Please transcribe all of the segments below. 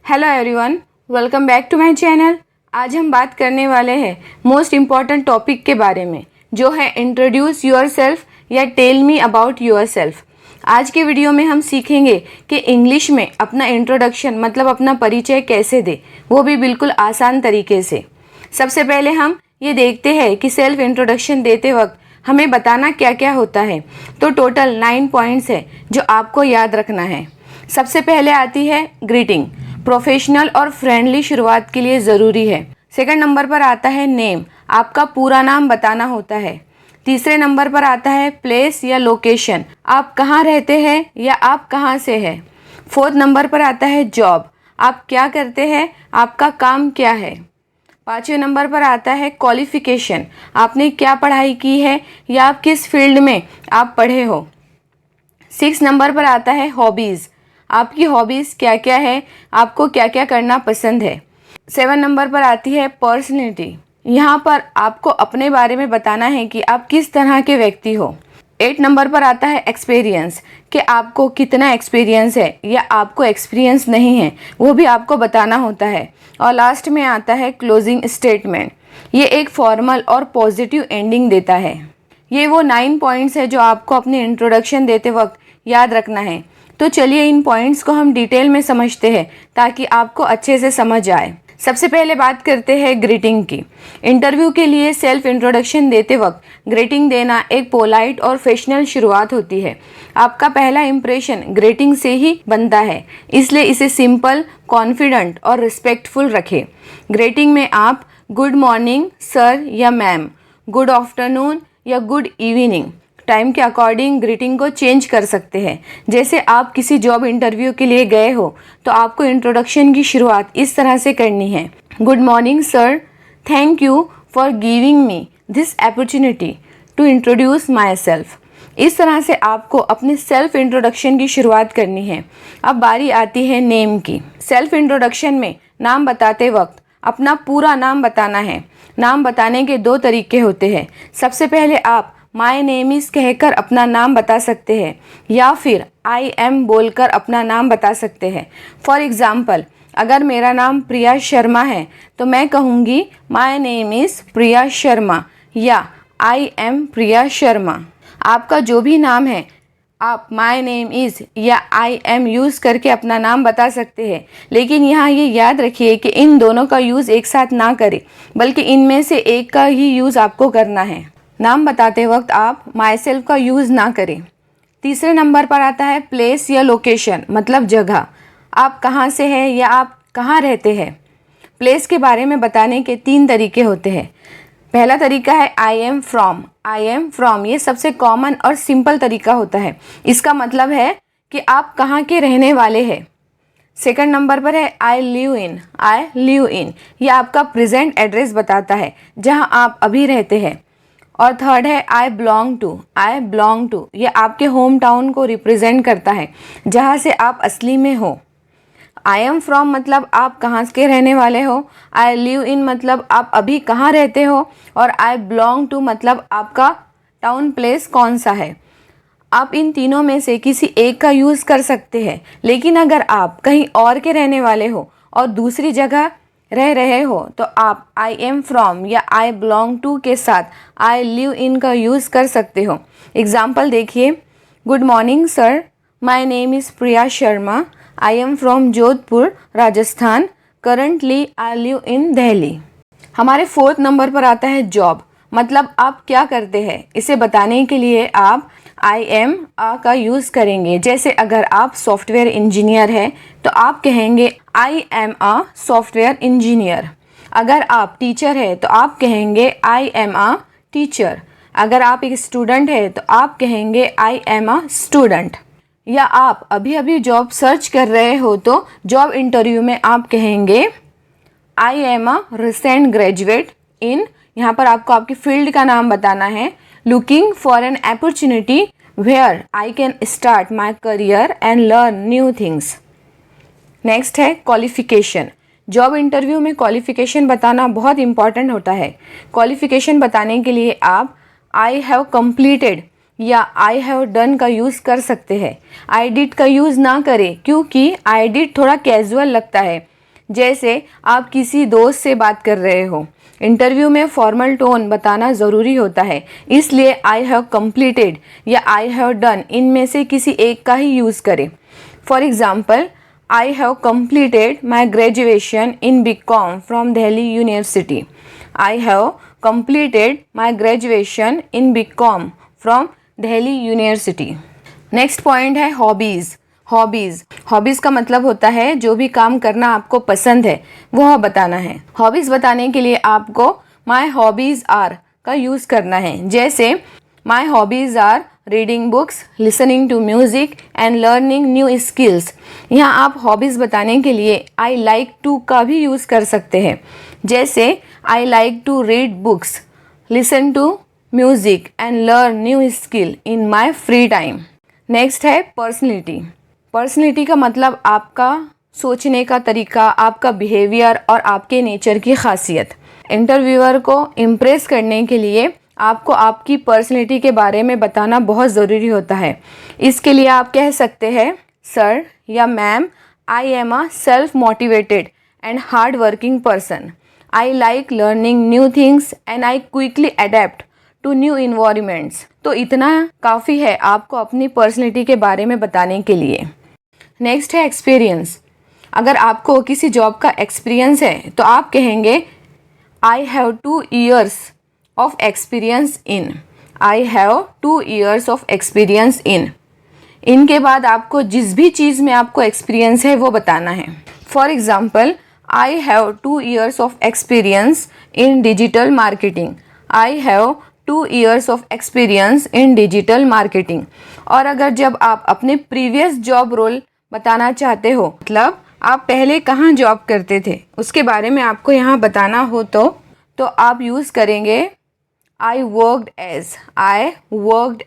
Hello everyone, welcome back to my channel. आज हम बात करने वाले हैं मोस्ट इम्पॉर्टेंट टॉपिक के बारे में, जो है इंट्रोड्यूस योरसेल्फ या टेल मी अबाउट योरसेल्फ। आज के वीडियो में हम सीखेंगे कि इंग्लिश में अपना इंट्रोडक्शन मतलब अपना परिचय कैसे दे, वो भी बिल्कुल आसान तरीके से। सबसे पहले हम ये देखते हैं कि सेल्फ इंट्रोडक्शन देते वक्त हमें बताना क्या क्या होता है। तो टोटल 9 पॉइंट्स है जो आपको याद रखना है। सबसे पहले आती है ग्रीटिंग, प्रोफेशनल और फ्रेंडली शुरुआत के लिए ज़रूरी है। सेकंड नंबर पर आता है नेम, आपका पूरा नाम बताना होता है। तीसरे नंबर पर आता है प्लेस या लोकेशन, आप कहाँ रहते हैं या आप कहाँ से हैं। फोर्थ नंबर पर आता है जॉब, आप क्या करते हैं, आपका काम क्या है। पाँचवें नंबर पर आता है क्वालिफिकेशन, आपने क्या पढ़ाई की है या आप किस फील्ड में आप पढ़े हो। 6 नंबर पर आता है हॉबीज़, आपकी हॉबीज़ क्या क्या है, आपको क्या क्या करना पसंद है। 7 नंबर पर आती है पर्सनैलिटी, यहाँ पर आपको अपने बारे में बताना है कि आप किस तरह के व्यक्ति हो। 8 नंबर पर आता है एक्सपीरियंस, कि आपको कितना एक्सपीरियंस है या आपको एक्सपीरियंस नहीं है, वो भी आपको बताना होता है। और लास्ट में आता है क्लोजिंग स्टेटमेंट, ये एक फॉर्मल और पॉजिटिव एंडिंग देता है। ये वो 9 पॉइंट्स है जो आपको अपने इंट्रोडक्शन देते वक्त याद रखना है। तो चलिए इन पॉइंट्स को हम डिटेल में समझते हैं ताकि आपको अच्छे से समझ आए। सबसे पहले बात करते हैं ग्रीटिंग की। इंटरव्यू के लिए सेल्फ इंट्रोडक्शन देते वक्त ग्रीटिंग देना एक पोलाइट और प्रोफेशनल शुरुआत होती है। आपका पहला इंप्रेशन ग्रीटिंग से ही बनता है, इसलिए इसे सिंपल, कॉन्फिडेंट और रिस्पेक्टफुल रखें। ग्रीटिंग में आप गुड मॉर्निंग सर या मैम, गुड आफ्टरनून या गुड इवनिंग, टाइम के अकॉर्डिंग ग्रीटिंग को चेंज कर सकते हैं। जैसे आप किसी जॉब इंटरव्यू के लिए गए हो तो आपको इंट्रोडक्शन की शुरुआत इस तरह से करनी है। Good morning sir, thank you for giving me this opportunity to introduce myself. इस तरह से आपको अपने सेल्फ इंट्रोडक्शन की शुरुआत करनी है। अब बारी आती है नेम की। सेल्फ इंट्रोडक्शन में नाम बताते वक्त अपना पूरा नाम बताना है। नाम बताने के 2 तरीके होते हैं। सबसे पहले आप माई नेम इज़ कहकर अपना नाम बता सकते हैं या फिर आई एम बोलकर अपना नाम बता सकते हैं। फॉर एग्ज़ाम्पल, अगर मेरा नाम प्रिया शर्मा है तो मैं कहूँगी my name is Priya Sharma या आई एम प्रिया शर्मा। आपका जो भी नाम है आप माई नेम इज़ या आई एम यूज़ करके अपना नाम बता सकते हैं, लेकिन यहाँ ये याद रखिए कि इन दोनों का यूज़ एक साथ ना करें, बल्कि इनमें से एक का ही यूज़ आपको करना है। नाम बताते वक्त आप माई सेल्फ का यूज़ ना करें। तीसरे नंबर पर आता है प्लेस या लोकेशन, मतलब जगह, आप कहाँ से हैं या आप कहाँ रहते हैं। प्लेस के बारे में बताने के 3 तरीके होते हैं। पहला तरीका है I am from. I am from ये सबसे कॉमन और सिंपल तरीका होता है। इसका मतलब है कि आप कहाँ के रहने वाले हैं। सेकंड नंबर पर है I live in. I live in ये आपका प्रेजेंट एड्रेस बताता है, जहाँ आप अभी रहते हैं। और थर्ड है I belong to. I belong to ये आपके होम टाउन को रिप्रेजेंट करता है, जहाँ से आप असली में हो। आई एम फ्रॉम मतलब आप कहाँ के रहने वाले हो। आई लिव इन मतलब आप अभी कहाँ रहते हो। और आई बिलोंग टू मतलब आपका टाउन प्लेस कौन सा है। आप इन तीनों में से किसी एक का यूज़ कर सकते हैं, लेकिन अगर आप कहीं और के रहने वाले हो और दूसरी जगह रह रहे हो तो आप आई एम फ्रॉम या आई बिलोंग टू के साथ आई लिव इन का यूज़ कर सकते हो। एग्जाम्पल देखिए, good morning sir, my name is Priya Sharma, I am from Jodhpur Rajasthan, currently I live in Delhi. हमारे 4th नंबर पर आता है जॉब, मतलब आप क्या करते हैं। इसे बताने के लिए आप आई एम का यूज़ करेंगे। जैसे अगर आप सॉफ्टवेयर इंजीनियर हैं तो आप कहेंगे I am a software engineer. अगर आप टीचर हैं तो आप कहेंगे आई एम अ टीचर। अगर आप एक स्टूडेंट हैं तो आप कहेंगे आई एम अ स्टूडेंट। या आप अभी अभी जॉब सर्च कर रहे हो तो जॉब इंटरव्यू में आप कहेंगे I am a recent graduate in, यहाँ पर आपको आपकी फील्ड का नाम बताना है, looking for an opportunity where I can start my career and learn new things. Next है क्वालिफिकेशन। जॉब इंटरव्यू में क्वालिफिकेशन बताना बहुत इंपॉर्टेंट होता है। क्वालिफिकेशन बताने के लिए आप आई हैव कंप्लीटेड या आई हैव डन का यूज़ कर सकते हैं। आई डिड का यूज़ ना करें, क्योंकि आई डिड थोड़ा कैजुअल लगता है जैसे आप किसी दोस्त से बात कर रहे हो। इंटरव्यू में फॉर्मल टोन बताना ज़रूरी होता है, इसलिए आई हैव कंप्लीटेड या आई हैव डन इनमें से किसी एक का ही यूज़ करें। For example, I have completed my graduation in BCom from Delhi university. I have completed my graduation in BCom from Delhi university. Next point है हॉबीज़। हॉबीज़ का मतलब होता है जो भी काम करना आपको पसंद है वह बताना है। हॉबीज़ बताने के लिए आपको माई हॉबीज़ आर का यूज़ करना है। जैसे my hobbies are reading books, listening to music and learning new skills. यहाँ आप हॉबीज़ बताने के लिए आई लाइक टू का भी यूज़ कर सकते हैं। जैसे I like to read books, listen to music and learn new skill in my free time. Next है पर्सनैलिटी। पर्सनैलिटी का मतलब आपका सोचने का तरीका, आपका बिहेवियर और आपके नेचर की खासियत। इंटरव्यूअर को इम्प्रेस करने के लिए आपको आपकी पर्सनैलिटी के बारे में बताना बहुत ज़रूरी होता है। इसके लिए आप कह सकते हैं, सर या ma'am, I am a self motivated and hard working person. I like learning new things and I quickly adapt to new environments. तो इतना काफ़ी है आपको अपनी पर्सनैलिटी के बारे में बताने के लिए। नेक्स्ट है एक्सपीरियंस। अगर आपको किसी जॉब का एक्सपीरियंस है तो आप कहेंगे, I have 2 years of experience in. I have 2 years of experience in. इनके बाद आपको जिस भी चीज़ में आपको एक्सपीरियंस है वो बताना है। For example, I have 2 years of experience in digital marketing. I have 2 years of experience in digital marketing. और अगर जब आप अपने प्रीवियस जॉब रोल बताना चाहते हो, मतलब आप पहले कहाँ जॉब करते थे, उसके बारे में आपको यहाँ बताना हो तो आप यूज़ करेंगे आई वर्कड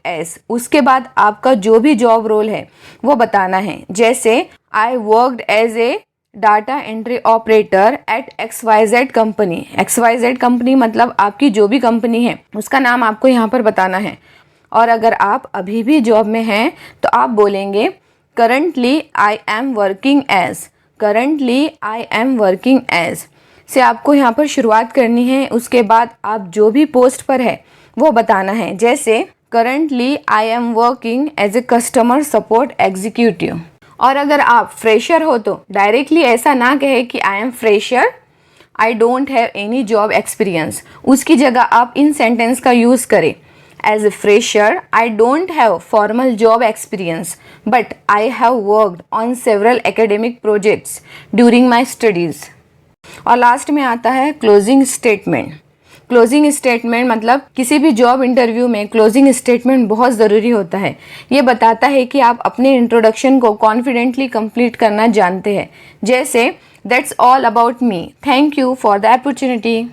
एज। उसके बाद आपका जो भी जॉब रोल है वो बताना है। जैसे I worked as a data entry operator at XYZ company. XYZ company मतलब आपकी जो भी कंपनी है उसका नाम आपको यहाँ पर बताना है। और अगर आप अभी भी जॉब में हैं तो आप बोलेंगे, currently I am working as से आपको यहाँ पर शुरुआत करनी है। उसके बाद आप जो भी पोस्ट पर है वो बताना है। जैसे currently I am working as a customer support executive. और अगर आप फ्रेशर हो तो डायरेक्टली ऐसा ना कहे कि I am fresher, I don't have any job experience. उसकी जगह आप इन सेंटेंस का यूज़ करें, as a fresher I don't have formal job experience but I have worked on several academic projects during my studies. और last में आता है क्लोजिंग स्टेटमेंट। क्लोजिंग स्टेटमेंट मतलब किसी भी जॉब इंटरव्यू में क्लोजिंग स्टेटमेंट बहुत ज़रूरी होता है। ये बताता है कि आप अपने इंट्रोडक्शन को कॉन्फिडेंटली कंप्लीट करना जानते हैं। जैसे that's all about me, thank you for the opportunity.